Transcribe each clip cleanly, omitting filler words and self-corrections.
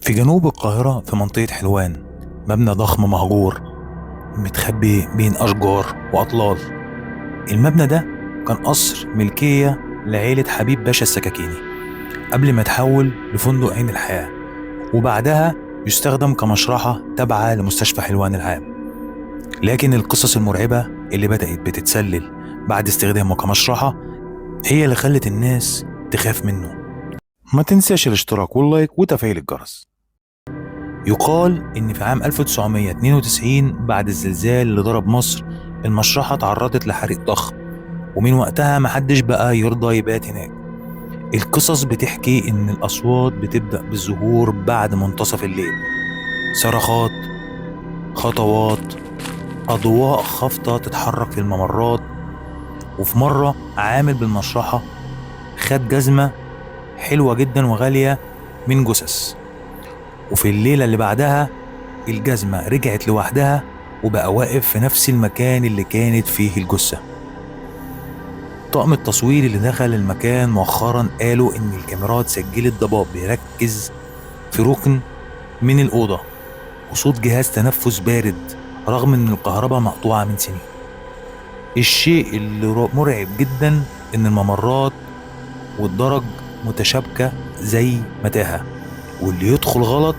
في جنوب القاهرة في منطقة حلوان مبنى ضخم مهجور متخبي بين أشجار وأطلال. المبنى ده كان قصر ملكية لعيلة حبيب باشا السكاكيني قبل ما يتحول لفندق عين الحياة، وبعدها يستخدم كمشرحة تابعة لمستشفى حلوان العام. لكن القصص المرعبة اللي بدأت بتتسلل بعد استخدامه كمشرحة هي اللي خلت الناس تخاف منه. ما تنساش الاشتراك واللايك وتفعيل الجرس. يقال إن في عام 1992 بعد الزلزال اللي ضرب مصر المشرحة تعرضت لحريق ضخم، ومن وقتها محدش بقى يرضى يبات هناك. القصص بتحكي إن الأصوات بتبدأ بالظهور بعد منتصف الليل، صرخات، خطوات، أضواء خافتة تتحرك في الممرات. وفي مرة عامل بالمشرحة خد جزمة حلوة جدا وغالية من جثث، وفي الليلة اللي بعدها الجزمة رجعت لوحدها وبقى واقف في نفس المكان اللي كانت فيه الجثة. طاقم التصوير اللي دخل المكان مؤخرا قالوا إن الكاميرات سجلت ضباب بيركز في ركن من الأوضة وصوت جهاز تنفس بارد رغم إن الكهرباء مقطوعة من سنين. الشيء اللي مرعب جدا إن الممرات والدرج متشابكة زي متاهة، واللي يدخل غلط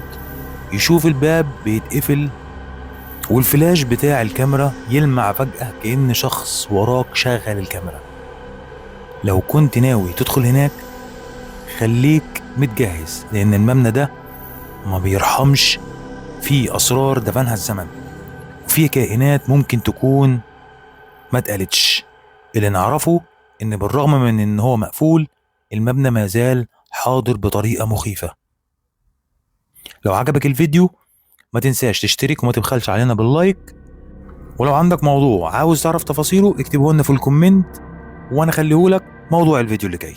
يشوف الباب بيتقفل والفلاش بتاع الكاميرا يلمع فجأة كأن شخص وراك شغل الكاميرا. لو كنت ناوي تدخل هناك خليك متجهز، لأن المبنى ده ما بيرحمش، فيه أسرار دفنها الزمن وفيه كائنات ممكن تكون ما اتقالتش. اللي نعرفه إن بالرغم من إن هو مقفول المبنى ما زال حاضر بطريقة مخيفة. لو عجبك الفيديو ما تنساش تشترك وما تبخلش علينا باللايك، ولو عندك موضوع عاوز تعرف تفاصيله اكتبه لنا في الكومنت وانا اخليهولك موضوع الفيديو اللي جاي.